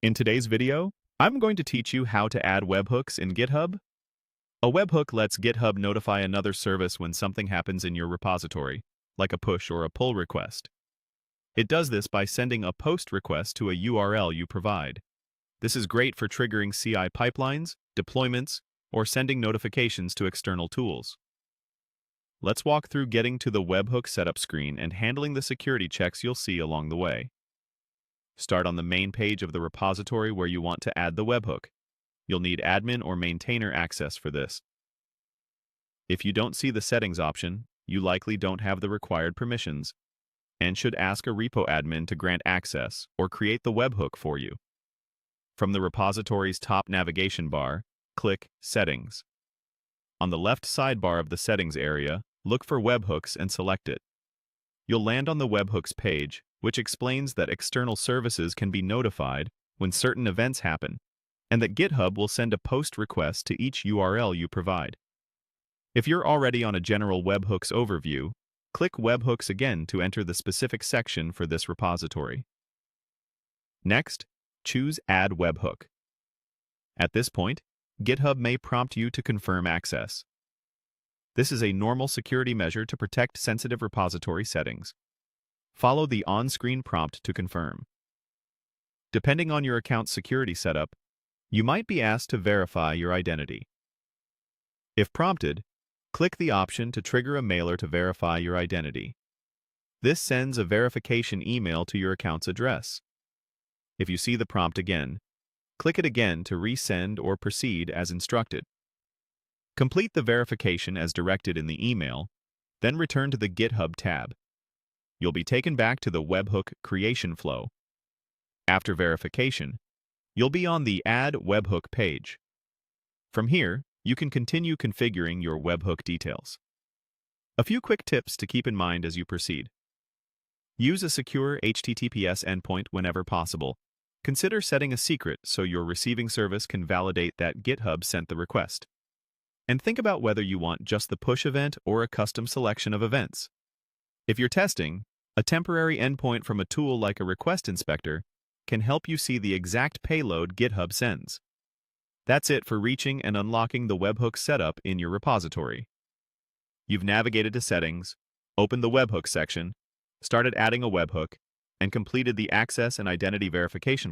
In today's video, I'm going to teach you how to add webhooks in GitHub. A webhook lets GitHub notify another service when something happens in your repository, like a push or a pull request. It does this by sending a post request to a URL you provide. This is great for triggering CI pipelines, deployments, or sending notifications to external tools. Let's walk through getting to the webhook setup screen and handling the security checks you'll see along the way. Start on the main page of the repository where you want to add the webhook. You'll need admin or maintainer access for this. If you don't see the settings option, you likely don't have the required permissions and should ask a repo admin to grant access or create the webhook for you. From the repository's top navigation bar, click Settings. On the left sidebar of the Settings area, look for Webhooks and select it. You'll land on the Webhooks page, which explains that external services can be notified when certain events happen, and that GitHub will send a post request to each URL you provide. If you're already on a general webhooks overview, click Webhooks again to enter the specific section for this repository. Next, choose Add Webhook. At this point, GitHub may prompt you to confirm access. This is a normal security measure to protect sensitive repository settings. Follow the on-screen prompt to confirm. Depending on your account's security setup, you might be asked to verify your identity. If prompted, click the option to trigger a mailer to verify your identity. This sends a verification email to your account's address. If you see the prompt again, click it again to resend or proceed as instructed. Complete the verification as directed in the email, then return to the GitHub tab. You'll be taken back to the webhook creation flow. After verification, you'll be on the Add Webhook page. From here, you can continue configuring your webhook details. A few quick tips to keep in mind as you proceed. Use a secure HTTPS endpoint whenever possible. Consider setting a secret so your receiving service can validate that GitHub sent the request. And think about whether you want just the push event or a custom selection of events. If you're testing, a temporary endpoint from a tool like a request inspector can help you see the exact payload GitHub sends. That's it for reaching and unlocking the webhook setup in your repository. You've navigated to Settings, opened the webhook section, started adding a webhook, and completed the access and identity verification